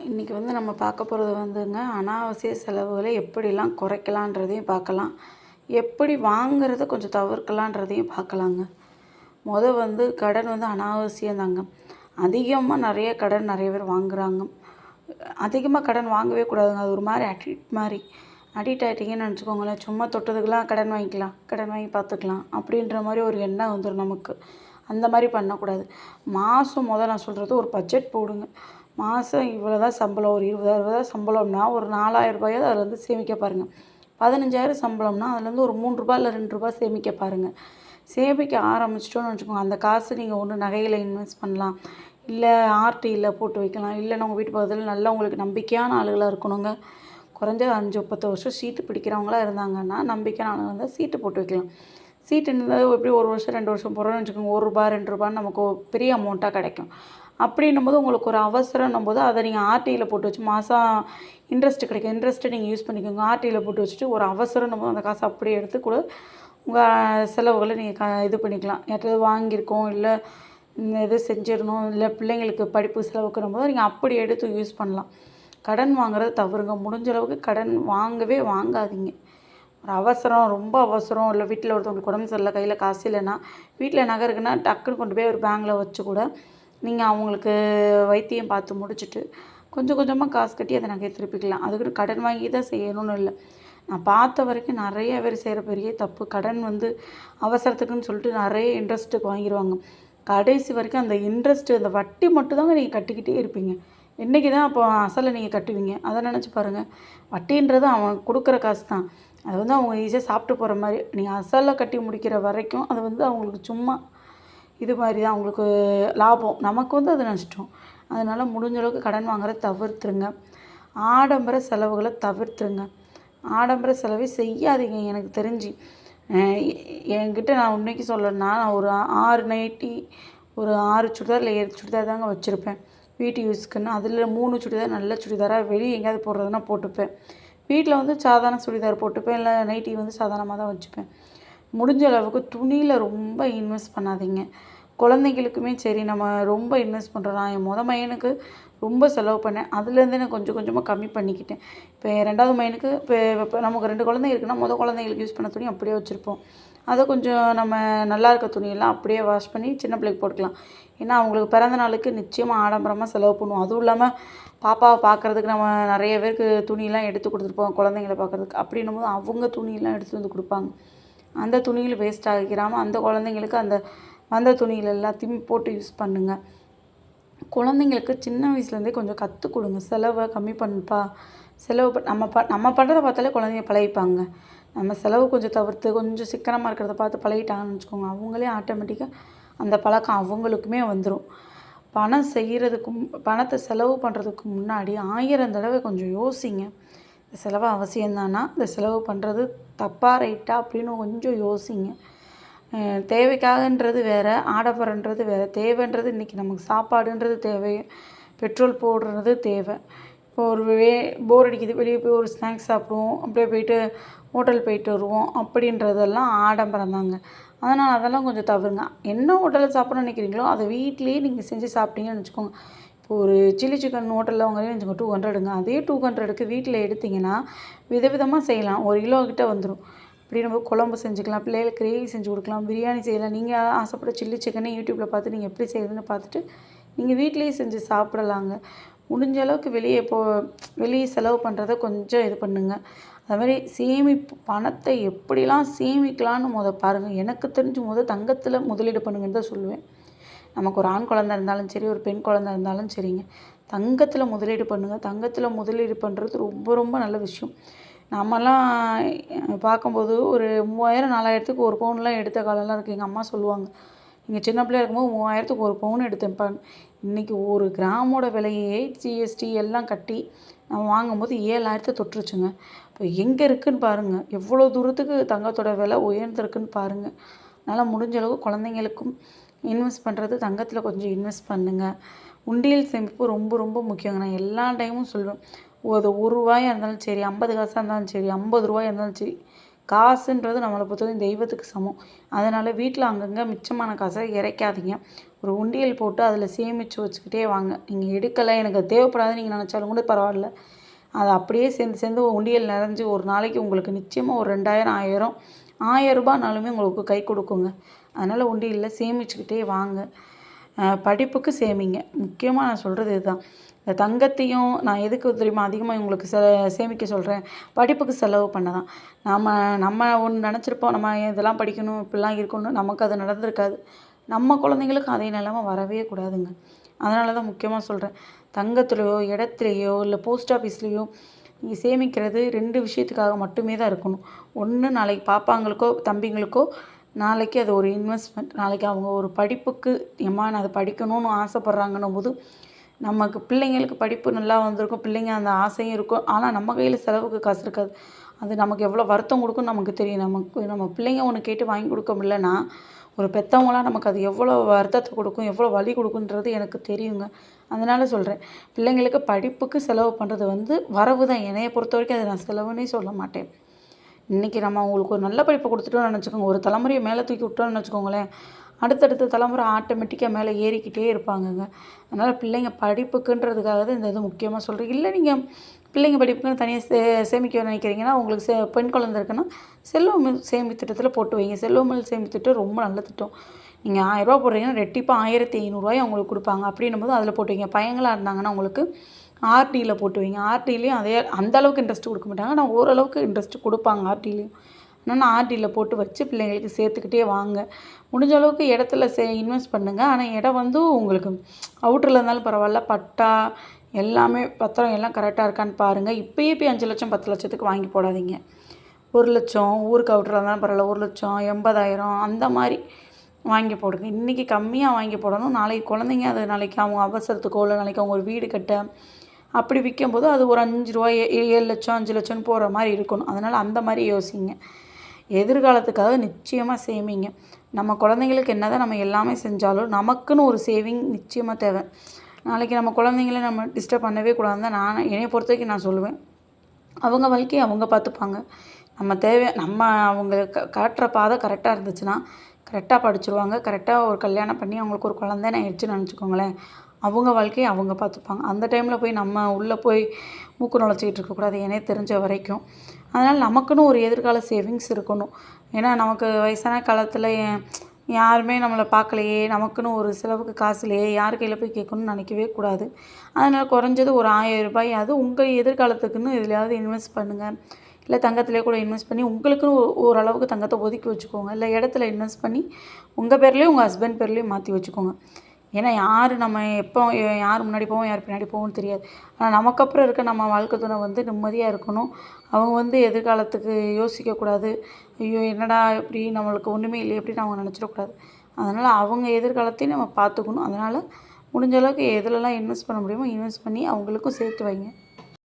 இன்றைக்கி நம்ம பார்க்க போகிறது அனாவசிய செலவுகளை எப்படிலாம் குறைக்கலான்றதையும் பார்க்கலாம். எப்படி வாங்குறத கொஞ்சம் தவிர்க்கலான்றதையும் பார்க்கலாங்க. கடன் அனாவசியம் தாங்க. அதிகமாக நிறைய பேர் வாங்குறாங்க. அதிகமாக கடன் வாங்கவே கூடாதுங்க. அது ஒரு மாதிரி அடிக்ட் ஆகிட்டிங்கன்னு நினச்சிக்கோங்களேன். சும்மா தொட்டதுக்கெல்லாம் கடன் வாங்கிக்கலாம், கடன் வாங்கி பார்த்துக்கலாம் அப்படின்ற மாதிரி ஒரு எண்ணம் வந்துடும் நமக்கு. அந்த மாதிரி பண்ணக்கூடாது. மாதம் நான் சொல்கிறது ஒரு பட்ஜெட் போடுங்க. மாதம் இவ்வளோ தான் சம்பளம், ஒரு 20,000 சம்பளம்னா ஒரு 4,000 அதில் சேமிக்க பாருங்கள். 15,000 சம்பளம்னா அதுலேருந்து ஒரு ரூ. 3 இல்லை ரூ. 2 சேமிக்க பாருங்கள். சேமிக்க ஆரம்பிச்சிட்டோன்னு வச்சுக்கோங்க, அந்த காசு நீங்கள் ஒன்று நகையில் இன்வெஸ்ட் பண்ணலாம், இல்லை ஆர்டியில் போட்டு வைக்கலாம், இல்லைன்னா உங்கள் வீட்டு பக்கத்தில் நல்லா உங்களுக்கு நம்பிக்கையான ஆளுகளாக இருக்கணுங்க. குறைஞ்சது 5-10 வருஷம் சீட்டு பிடிக்கிறவங்களா இருந்தாங்கன்னா நம்பிக்கையான ஆளுங்க இருந்தால் சீட்டு போட்டு வைக்கலாம். சீட்டு இருந்தால் எப்படி 1 வருஷம் 2 வருஷம் போடுறோன்னு வச்சுக்கோங்க, ரூ. 1 ரூ. 2 நமக்கு பெரிய அமௌண்ட்டாக கிடைக்கும். அப்படின்னும்போது உங்களுக்கு ஒரு அவசரம்னும்போது அதை நீங்கள் ஆர்டியில் போட்டு வச்சு மாதம் இன்ட்ரெஸ்ட்டு கிடைக்கும். இன்ட்ரெஸ்ட்டை நீங்கள் யூஸ் பண்ணிக்கோங்க. ஆர்டியில் போட்டு வச்சுட்டு ஒரு அவசரம்னும்போது அந்த காசை அப்படியே எடுத்து கூட உங்கள் செலவுகளை நீங்கள் இது பண்ணிக்கலாம். யார்கிட்டயாவது வாங்கியிருக்கோம், இல்லை எது செஞ்சிடணும், இல்லை பிள்ளைங்களுக்கு படிப்பு செலவுக்குன்னும் போது நீங்கள் அப்படி எடுத்து யூஸ் பண்ணலாம். கடன் வாங்குறது தவறுங்க. முடிஞ்ச அளவுக்கு கடன் வாங்கவே வாங்காதீங்க. ஒரு அவசரம், ரொம்ப அவசரம், இல்லை வீட்டில் ஒருத்தவங்களுக்கு உடம்பு சரியில்லை, கையில் காசு இல்லைன்னா, வீட்டில் நகை இருக்குன்னா டக்குன்னு கொண்டு போய் ஒரு பேங்கில் வச்சு கூட நீங்கள் அவங்களுக்கு வைத்தியம் பார்த்து முடிச்சுட்டு கொஞ்சம் கொஞ்சமாக காசு கட்டி அதை நகையை திருப்பிக்கலாம். அதுக்குன்னு கடன் வாங்கி தான் செய்யணும்னு இல்லை. நான் பார்த்த வரைக்கும் நிறைய பேர் செய்கிற பெரிய தப்பு, கடன் அவசரத்துக்குன்னு சொல்லிட்டு நிறைய இன்ட்ரெஸ்ட்டுக்கு வாங்கிடுவாங்க. கடைசி வரைக்கும் அந்த இன்ட்ரெஸ்ட்டு, அந்த வட்டி மட்டும் தாங்க நீங்கள் கட்டிக்கிட்டே இருப்பீங்க. என்றைக்கு தான் அப்போ அசலை நீங்கள் கட்டுவீங்க? அதை நினச்சி பாருங்கள். வட்டின்றது அவன் கொடுக்குற காசு தான். அது அவங்க ஈஸியாக சாப்பிட்டு போகிற மாதிரி. நீங்கள் அசலை கட்டி முடிக்கிற வரைக்கும் அது அவங்களுக்கு சும்மா இது மாதிரி தான் அவங்களுக்கு லாபம். நமக்கு அது நஷ்டம். அதனால் முடிஞ்ச அளவுக்கு கடன் வாங்குறத தவிர்த்துருங்க. ஆடம்பர செலவுகளை தவிர்த்துருங்க. ஆடம்பர செலவே செய்யாதீங்க. எனக்கு தெரிஞ்சு என்கிட்ட நான் உண்மைக்கு சொல்லணும்னா, நான் ஒரு 6 நைட்டி, ஒரு 6 சுடிதார் இல்லை 7 சுடிதார் தாங்க வச்சுருப்பேன் வீட்டு யூஸ்க்குன்னு. அதில் 3 சுடிதார் நல்ல சுடிதாராக வெளியே எங்கேயாவது போடுறதுனா போட்டுப்பேன். வீட்டில் சாதாரண சுடிதார் போட்டுப்பேன், இல்லை நைட்டி சாதாரணமாக தான் வச்சுப்பேன். முடிஞ்ச அளவுக்கு துணியில் ரொம்ப இன்வெஸ்ட் பண்ணாதீங்க. குழந்தைங்களுக்குமே சரி, நம்ம ரொம்ப இன்வெஸ்ட் பண்ணுறோம். நான் என் பையனுக்கு ரொம்ப செலவு பண்ணேன். அதுலேருந்து நான் கொஞ்சம் கொஞ்சமாக கம்மி பண்ணிக்கிட்டேன். இப்போ என் 2வது பையனுக்கு இப்போ நமக்கு 2 குழந்தைங்க இருக்குன்னா குழந்தைங்களுக்கு யூஸ் பண்ண துணி அப்படியே வச்சுருப்போம். அதை கொஞ்சம் நம்ம நல்லா இருக்க துணியெல்லாம் அப்படியே வாஷ் பண்ணி சின்ன பிள்ளைக்கு போட்டுக்கலாம். ஏன்னா அவங்களுக்கு பிறந்த நாளுக்கு நிச்சயமாக ஆடம்பரமாக செலவு பண்ணுவோம். அதுவும் இல்லாமல் பாப்பாவை பார்க்குறதுக்கு நம்ம நிறைய பேருக்கு துணியெல்லாம் எடுத்து கொடுத்துருப்போம், குழந்தைங்கள பார்க்குறதுக்கு. அப்படின்னும்போது அவங்க துணியெல்லாம் எடுத்துகிட்டு வந்து கொடுப்பாங்க. அந்த துணியில் வேஸ்ட் ஆகிக்கிறாமல் அந்த குழந்தைங்களுக்கு அந்த துணியில் எல்லாத்தையும் போட்டு யூஸ் பண்ணுங்கள். குழந்தைங்களுக்கு சின்ன வயசுலேருந்தே கொஞ்சம் கற்றுக் கொடுங்க. செலவை கம்மி பண்ணுப்பா, செலவு நம்ம பண்ணுறத பார்த்தாலே குழந்தைங்க பழகிப்பாங்க. நம்ம செலவு கொஞ்சம் தவிர்த்து கொஞ்சம் சிக்கனமாக இருக்கிறத பார்த்து பழகிட்டாங்கன்னு வச்சுக்கோங்க, அவங்களே ஆட்டோமேட்டிக்காக அந்த பழக்கம் அவங்களுக்குமே வந்துடும். பணத்தை செலவு பண்ணுறதுக்கு முன்னாடி 1000 தடவை கொஞ்சம் யோசிங்க. இந்த செலவு அவசியம்தானா, இந்த செலவு பண்ணுறது தப்பா ரைட்டா அப்படின்னு கொஞ்சம் யோசிங்க. தேவைக்காகன்றது வேறு, ஆடம்பரன்றது வேறு. தேவைன்றது இன்றைக்கி நமக்கு சாப்பாடுன்றது தேவை, பெட்ரோல் போடுறது தேவை. இப்போ ஒரு போர் அடிக்குது, வெளியே போய் ஒரு ஸ்நாக்ஸ் சாப்பிடுவோம், அப்படியே போயிட்டு ஹோட்டல் போயிட்டு வருவோம், அப்படின்றதெல்லாம் ஆடம்பரம் தாங்க. அதனால் அதெல்லாம் கொஞ்சம் தவிருங்க. என்ன ஹோட்டலில் சாப்பிட்ணுன்னு நினைக்கிறீங்களோ அதை வீட்லேயே நீங்கள் செஞ்சு சாப்பிட்டீங்கன்னு வச்சுக்கோங்க. இப்போ ஒரு சில்லி சிக்கன் ஹோட்டலில் வாங்குறீங்கன்னு வச்சுக்கோங்க, 200ங்க. அதே 200க்கு வீட்டில் எடுத்திங்கன்னா விதவிதமாக செய்யலாம். 1 கிலோ கிட்ட வந்துடும். இப்படி நம்ம குழம்பு செஞ்சுக்கலாம், பிள்ளைகளுக்கு கிரேவி செஞ்சு கொடுக்கலாம், பிரியாணி செய்யலாம். நீங்கள் ஆசைப்பட்ட சில்லி சிக்கனே யூடியூப்பில் பார்த்து நீங்கள் எப்படி செய்யுதுன்னு பார்த்துட்டு நீங்கள் வீட்லேயே செஞ்சு சாப்பிடலாங்க. முடிஞ்ச அளவுக்கு வெளியே செலவு பண்ணுறத கொஞ்சம் இது பண்ணுங்கள். அதுமாதிரி பணத்தை எப்படிலாம் சேமிக்கலான்னு பாருங்கள். எனக்கு தெரிஞ்சு தங்கத்தில் முதலீடு பண்ணுங்கன்னு தான் சொல்லுவேன். நமக்கு ஒரு ஆண் குழந்தை இருந்தாலும் சரி, ஒரு பெண் குழந்தை இருந்தாலும் சரிங்க, தங்கத்தில் முதலீடு பண்ணுங்கள். தங்கத்தில் முதலீடு பண்ணுறது ரொம்ப ரொம்ப நல்ல விஷயம். நம்மலாம் பார்க்கும்போது ஒரு 3000 4000க்கு ஒரு பவுன்லாம் எடுத்த காலம்லாம் இருக்குது. எங்கள் அம்மா சொல்லுவாங்க, நீங்கள் சின்ன பிள்ளையா இருக்கும்போது 3000க்கு ஒரு பவுன் எடுத்தேன்ப்பான்னு. இன்றைக்கி ஒரு கிராமோட விலையே ஜிஎஸ்டி எல்லாம் கட்டி நம்ம வாங்கும்போது 7000 தொட்டுருச்சுங்க. இப்போ எங்கே இருக்குதுன்னு பாருங்கள், எவ்வளோ தூரத்துக்கு தங்கத்தோட விலை உயர்ந்திருக்குன்னு பாருங்கள். அதனால் முடிஞ்ச அளவு குழந்தைங்களுக்கும் இன்வெஸ்ட் பண்ணுறது தங்கத்தில் கொஞ்சம் இன்வெஸ்ட் பண்ணுங்கள். உண்டியல் சேமிப்பு ரொம்ப ரொம்ப முக்கியங்க. நான் எல்லா டைமும் சொல்லுவேன், அது ரூ. 1 இருந்தாலும் சரி, 50 காசாக இருந்தாலும் சரி, 50 ரூபாயாக இருந்தாலும் சரி, காசுன்றது நம்மளை பொறுத்தவரைக்கும் தெய்வத்துக்கு சமம். அதனால் வீட்டில் அங்கங்கே மிச்சமான காசை இறைக்காதீங்க. ஒரு உண்டியல் போட்டு அதில் சேமித்து வச்சுக்கிட்டே வாங்க. நீங்கள் எடுக்கலை, எனக்கு அது தேவைப்படாதுன்னு நீங்கள் நினச்சாலும் கூட பரவாயில்ல. அது அப்படியே சேர்ந்து சேர்ந்து உண்டியல் நிறைஞ்சு ஒரு நாளைக்கு உங்களுக்கு நிச்சயமாக ஒரு 2000, 1000, ரூபாய்னாலுமே உங்களுக்கு கை கொடுக்குங்க. அதனால் உண்டியலில் சேமிச்சுக்கிட்டே வாங்க. படிப்புக்கு சேமிங்க. முக்கியமாக நான் சொல்கிறது இதுதான். இந்த தங்கத்தையும் நான் எதுக்கு தெரியுமா அதிகமாக உங்களுக்கு சேமிக்க சொல்கிறேன், படிப்புக்கு செலவு பண்ண தான். நம்ம ஒன்று நினச்சிருப்போம், நம்ம இதெல்லாம் படிக்கணும், இப்படிலாம் இருக்கணும், நமக்கு அது நடந்திருக்காது. நம்ம குழந்தைங்களுக்கு அதே நிலைமை வரவே கூடாதுங்க. அதனால தான் முக்கியமாக சொல்கிறேன். தங்கத்துலேயோ, இடத்துலையோ, இல்லை போஸ்ட் ஆஃபீஸ்லேயோ நீங்கள் சேமிக்கிறது 2 விஷயத்துக்காக மட்டுமே தான் இருக்கணும். ஒன்று, நாளைக்கு பாப்பாங்களுக்கோ தம்பிங்களுக்கோ நாளைக்கு அது ஒரு இன்வெஸ்ட்மெண்ட். நாளைக்கு அவங்க ஒரு படிப்புக்கு நான் அதை படிக்கணும்னு ஆசைப்பட்றாங்கன்னும் போது நமக்கு பிள்ளைங்களுக்கு படிப்பு நல்லா வந்திருக்கும், பிள்ளைங்க அந்த ஆசையும் இருக்கும். ஆனால் நம்ம கையில் செலவுக்கு காசு இருக்காது. அது நமக்கு எவ்வளோ வருத்தம் கொடுக்கும்னு நமக்கு தெரியும். நம்ம பிள்ளைங்க ஒன்று கேட்டு வாங்கி கொடுக்க முடியலன்னா ஒரு பெற்றவங்களாம் நமக்கு அது எவ்வளோ வருத்தத்தை கொடுக்கும், எவ்வளோ வலி கொடுக்குன்றது எனக்கு தெரியுங்க. அதனால் சொல்கிறேன், பிள்ளைங்களுக்கு படிப்புக்கு செலவு பண்ணுறது வரவு தான். என்னைய பொறுத்த வரைக்கும் அதை நான் செலவுன்னே சொல்ல மாட்டேன். இன்றைக்கி நம்ம அவங்களுக்கு ஒரு நல்ல படிப்பை கொடுத்துட்டோம்னு நினச்சிக்கோங்க, ஒரு தலைமுறையை மேலே தூக்கி விட்டோம்னு வச்சுக்கோங்களேன், அடுத்தடுத்த தலைமுறை ஆட்டோமேட்டிக்காக மேலே ஏறிக்கிட்டே இருப்பாங்கங்க. அதனால் பிள்ளைங்க படிப்புக்குன்றதுக்காக தான் இந்த இது முக்கியமாக சொல்கிறேன். இல்லை நீங்கள் பிள்ளைங்க படிப்புக்குன்னு தனியாக சேமிக்க நினைக்கிறீங்கன்னா, உங்களுக்கு பெண் குழந்தை இருக்குன்னா செல்வமகள் சேமி திட்டத்தில் போட்டு வைங்க. செல்வமகள் சேமி திட்டம் ரொம்ப நல்ல திட்டம். நீங்கள் 1000 போடுறீங்கன்னா ரெட்டிப்பாக 1500 அவங்களுக்கு கொடுப்பாங்க. அப்படின்னும்போது அதில் போட்டு வைங்க. பையங்களாக இருந்தாங்கன்னா உங்களுக்கு ஆர்டியில் போட்டு வைங்க. ஆர்டிலையும் அதே அந்த அளவுக்கு இன்ட்ரெஸ்ட் கொடுக்க மாட்டாங்க, ஆனால் ஓரளவுக்கு இன்ட்ரெஸ்ட் கொடுப்பாங்க ஆர்டிலையும். அதனால் ஆர்டியில் போட்டு வச்சு பிள்ளைங்களுக்கு சேர்த்துக்கிட்டே வாங்க. முடிஞ்ச அளவுக்கு இடத்துல இன்வெஸ்ட் பண்ணுங்கள். ஆனால் இடம் உங்களுக்கு அவுட்டரில் இருந்தாலும் பரவாயில்ல, பட்டா எல்லாமே பத்திரம் எல்லாம் கரெக்டாக இருக்கான்னு பாருங்கள். இப்போயே போய் 5 லட்சம் 10 லட்சத்துக்கு வாங்கி போடாதீங்க. 1 லட்சம் ஊருக்கு அவுட்டரில் இருந்தாலும் பரவாயில்ல, 1 லட்சம் 80,000 அந்த மாதிரி வாங்கி போடுங்க. இன்றைக்கி கம்மியாக வாங்கி போடணும். நாளைக்கு குழந்தைங்க அது நாளைக்கு அவங்க அவசரத்துக்கோ இல்லை நாளைக்கு அவங்க ஒரு வீடு கட்ட அப்படி விற்கும்போது அது ஒரு 5 ரூபா 7 லட்சம் 5 லட்சம்னு போகிற மாதிரி இருக்கணும். அதனால் அந்த மாதிரி யோசிங்க. எதிர்காலத்துக்காக நிச்சயமாக சேமிங்க. நம்ம குழந்தைங்களுக்கு என்ன தான் நம்ம எல்லாமே செஞ்சாலும் நமக்குன்னு ஒரு சேவிங் நிச்சயமாக தேவை. நாளைக்கு நம்ம குழந்தைங்கள நம்ம டிஸ்டர்ப் பண்ணவே கூடாதுன்னு தான் என்னைய பொறுத்த வரைக்கும் நான் சொல்லுவேன். அவங்க வாழ்க்கையை அவங்க பார்த்துப்பாங்க. நம்ம அவங்களுக்கு காட்டுற பாதை கரெக்டாக இருந்துச்சுன்னா கரெக்டாக படிச்சுருவாங்க. கரெக்டாக ஒரு கல்யாணம் பண்ணி அவங்களுக்கு ஒரு குழந்தைன்னு ஆயிடுச்சுன்னு நினச்சிக்கோங்களேன், அவங்க வாழ்க்கையை அவங்க பார்த்துப்பாங்க. அந்த டைமில் போய் நம்ம உள்ளே போய் மூக்கு நுழைச்சிக்கிட்டு இருக்கக்கூடாது, என்னைய தெரிஞ்ச வரைக்கும். அதனால் நமக்குன்னு ஒரு எதிர்கால சேவிங்ஸ் இருக்கணும். ஏன்னா நமக்கு வயசான காலத்தில் யாருமே நம்மளை பார்க்கலையே, நமக்குன்னு ஒரு செலவுக்கு காசு இல்லையே, யார் கையில் போய் கேட்கணும்னு நினைக்கவே கூடாது. அதனால் குறைஞ்சது ஒரு 1000 ரூபாயாவது உங்கள் எதிர்காலத்துக்குன்னு எதுலையாவது இன்வெஸ்ட் பண்ணுங்கள். இல்லை தங்கத்திலே கூட இன்வெஸ்ட் பண்ணி உங்களுக்குன்னு ஓரளவுக்கு தங்கத்தை ஒதுக்கி வச்சுக்கோங்க. இல்லை இடத்துல இன்வெஸ்ட் பண்ணி உங்கள் பேர்லேயும் உங்கள் ஹஸ்பண்ட் பேர்லேயும் மாற்றி வச்சுக்கோங்க. ஏன்னா நம்ம யார் முன்னாடி போவோம் யார் பின்னாடி போவோம்னு தெரியாது. ஆனால் நமக்கப்புறம் இருக்க நம்ம வாழ்க்கை துணை நிம்மதியாக இருக்கணும். அவங்க எதிர்காலத்துக்கு யோசிக்கக்கூடாது. ஐயோ என்னடா இப்படி நம்மளுக்கு ஒன்றுமே இல்லையே அப்படின்னு அவங்க நினச்சிடக்கூடாது. அதனால் அவங்க எதிர்காலத்தையும் நம்ம பார்த்துக்கணும். அதனால் முடிஞ்ச அளவுக்கு எதுலலாம் இன்வெஸ்ட் பண்ண முடியுமோ இன்வெஸ்ட் பண்ணி அவங்களுக்கும் சேர்த்து வைங்க.